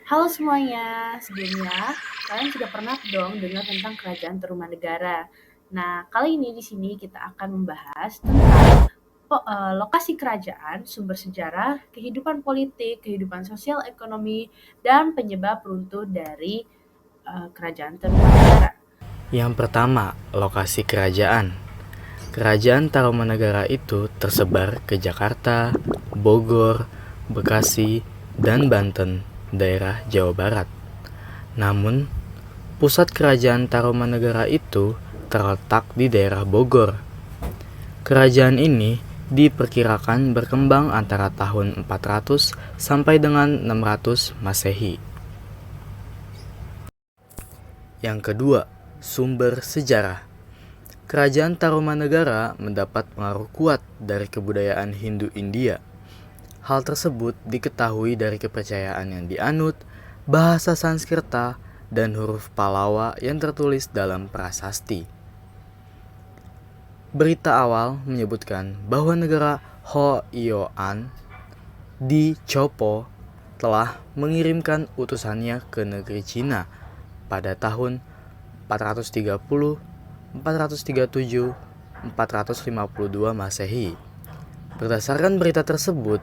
Halo semuanya, sebelumnya kalian sudah pernah dong dengar tentang Kerajaan Tarumanegara. Nah, kali ini di sini kita akan membahas tentang lokasi kerajaan, sumber sejarah, kehidupan politik, kehidupan sosial ekonomi, dan penyebab runtuh dari Kerajaan Tarumanegara. Yang pertama, lokasi kerajaan. Kerajaan Tarumanegara itu tersebar ke Jakarta, Bogor, Bekasi, dan Banten, daerah Jawa Barat. Namun, pusat kerajaan Tarumanegara itu terletak di daerah Bogor. Kerajaan ini diperkirakan berkembang antara tahun 400 sampai dengan 600 Masehi. Yang kedua, sumber sejarah. Kerajaan Tarumanegara mendapat pengaruh kuat dari kebudayaan Hindu-India. Hal tersebut diketahui dari kepercayaan yang dianut, bahasa Sanskerta, dan huruf Pallawa yang tertulis dalam prasasti. Berita awal menyebutkan bahwa negara Hoyoan di Chopo telah mengirimkan utusannya ke negeri Cina pada tahun 430, 437, 452 Masehi. Berdasarkan berita tersebut,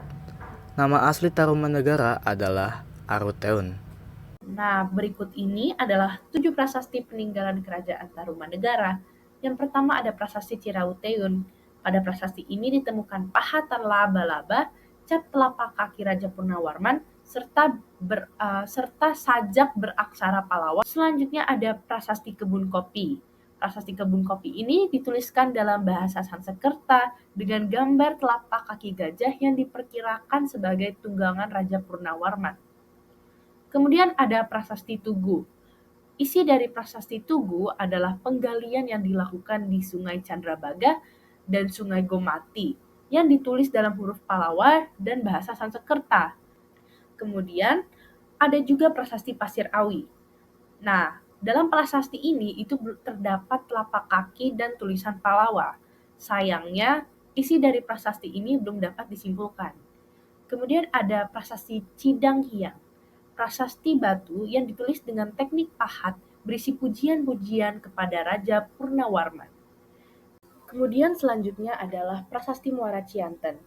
nama asli Tarumanegara adalah Aruteun. Nah, berikut ini adalah 7 prasasti peninggalan Kerajaan Tarumanegara. Yang pertama ada prasasti Cirauteun. Pada prasasti ini ditemukan pahatan laba-laba, cat telapak kaki Raja Purnawarman, serta sajak beraksara Pallawa. Selanjutnya ada prasasti kebun kopi. Prasasti kebun kopi ini dituliskan dalam bahasa Sanskerta dengan gambar telapak kaki gajah yang diperkirakan sebagai tunggangan Raja Purnawarman. Kemudian ada prasasti Tugu. Isi dari prasasti Tugu adalah penggalian yang dilakukan di Sungai Chandrabaga dan Sungai Gomati yang ditulis dalam huruf Pallawa dan bahasa Sanskerta. Kemudian ada juga prasasti Pasir Awi. Nah, dalam prasasti ini itu terdapat telapak kaki dan tulisan Pallawa. Sayangnya, isi dari prasasti ini belum dapat disimpulkan. Kemudian ada prasasti Cidang Hiang. Prasasti batu yang ditulis dengan teknik pahat berisi pujian-pujian kepada Raja Purnawarman. Kemudian selanjutnya adalah prasasti Muara Cianten.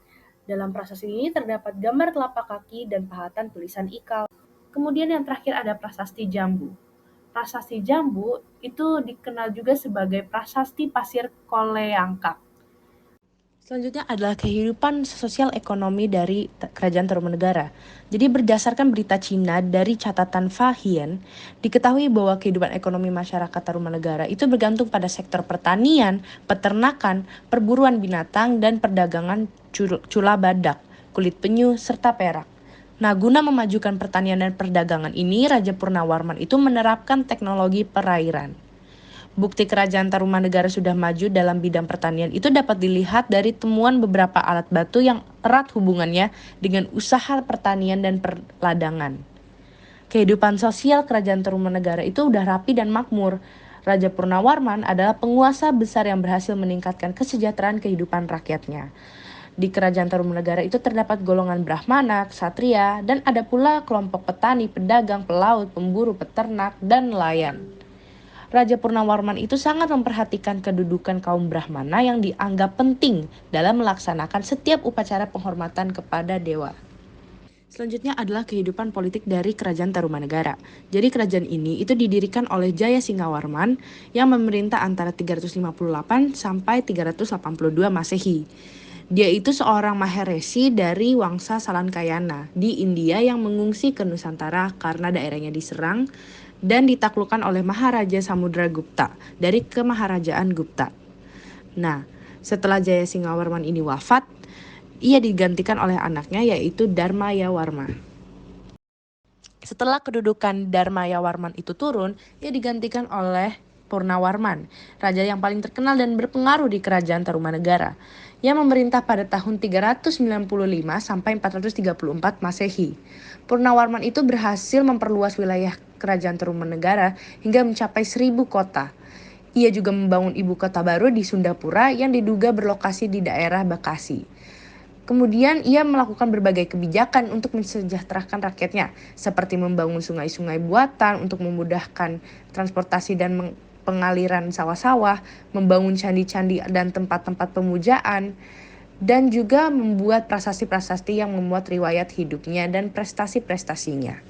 Dalam prasasti ini terdapat gambar telapak kaki dan pahatan tulisan ikal. Kemudian yang terakhir ada prasasti Jambu. Prasasti Jambu itu dikenal juga sebagai prasasti Pasir Koleangkap. Selanjutnya adalah kehidupan sosial ekonomi dari Kerajaan Tarumanegara. Jadi berdasarkan berita Cina dari catatan Fahian, diketahui bahwa kehidupan ekonomi masyarakat Tarumanegara itu bergantung pada sektor pertanian, peternakan, perburuan binatang, dan perdagangan cula badak, kulit penyu, serta perak. Nah, guna memajukan pertanian dan perdagangan ini, Raja Purnawarman itu menerapkan teknologi perairan. Bukti kerajaan Tarumanegara sudah maju dalam bidang pertanian itu dapat dilihat dari temuan beberapa alat batu yang erat hubungannya dengan usaha pertanian dan perladangan. Kehidupan sosial kerajaan Tarumanegara itu udah rapi dan makmur. Raja Purnawarman adalah penguasa besar yang berhasil meningkatkan kesejahteraan kehidupan rakyatnya. Di kerajaan Tarumanegara itu terdapat golongan Brahmana, Ksatria, dan ada pula kelompok petani, pedagang, pelaut, pemburu, peternak, dan nelayan. Raja Purnawarman itu sangat memperhatikan kedudukan kaum Brahmana yang dianggap penting dalam melaksanakan setiap upacara penghormatan kepada dewa. Selanjutnya adalah kehidupan politik dari Kerajaan Tarumanegara. Jadi kerajaan ini itu didirikan oleh Jaya Singawarman yang memerintah antara 358 sampai 382 Masehi. Dia itu seorang Maharesi dari Wangsa Salankayana di India yang mengungsi ke Nusantara karena daerahnya diserang dan ditaklukkan oleh Maharaja Samudragupta dari Kemaharajaan Gupta. Nah, setelah Jaya Singawarman ini wafat, ia digantikan oleh anaknya yaitu Dharmayawarma. Setelah kedudukan Dharmayawarman itu turun, ia digantikan oleh Purnawarman, raja yang paling terkenal dan berpengaruh di kerajaan Tarumanegara, yang memerintah pada tahun 395 sampai 434 Masehi. Purnawarman itu berhasil memperluas wilayah kerajaan Tarumanegara hingga mencapai 1000 kota. Ia juga membangun ibu kota baru di Sundapura yang diduga berlokasi di daerah Bekasi. Kemudian ia melakukan berbagai kebijakan untuk mensejahterakan rakyatnya, seperti membangun sungai-sungai buatan untuk memudahkan transportasi dan pengaliran sawah-sawah, membangun candi-candi dan tempat-tempat pemujaan, dan juga membuat prasasti-prasasti yang memuat riwayat hidupnya dan prestasi-prestasinya.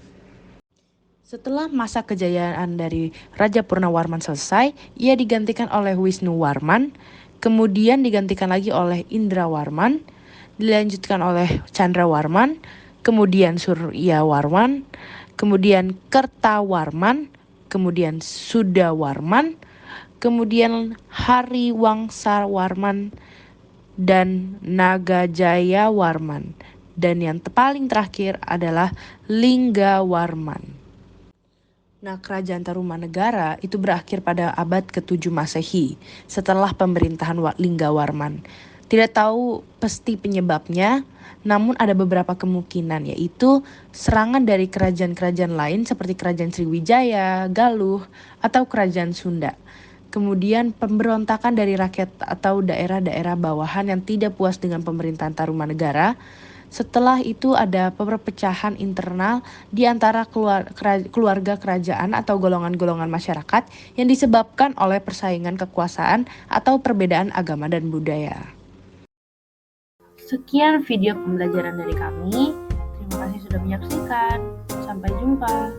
Setelah masa kejayaan dari Raja Purnawarman selesai, ia digantikan oleh Wisnuwarman, kemudian digantikan lagi oleh Indrawarman, dilanjutkan oleh Chandrawarman, kemudian Suryawarman, kemudian Kertawarman, kemudian Sudawarman, kemudian Hariwangsawarman, dan Nagajayawarman. Dan yang paling terakhir adalah Linggawarman. Nah, kerajaan Tarumanegara itu berakhir pada abad ke-7 Masehi setelah pemerintahan Linggawarman. Tidak tahu pasti penyebabnya, namun ada beberapa kemungkinan, yaitu serangan dari kerajaan-kerajaan lain seperti Kerajaan Sriwijaya, Galuh, atau Kerajaan Sunda. Kemudian pemberontakan dari rakyat atau daerah-daerah bawahan yang tidak puas dengan pemerintahan Tarumanegara. Setelah itu ada perpecahan internal di antara keluarga kerajaan atau golongan-golongan masyarakat yang disebabkan oleh persaingan kekuasaan atau perbedaan agama dan budaya. Sekian video pembelajaran dari kami. Terima kasih sudah menyaksikan. Sampai jumpa.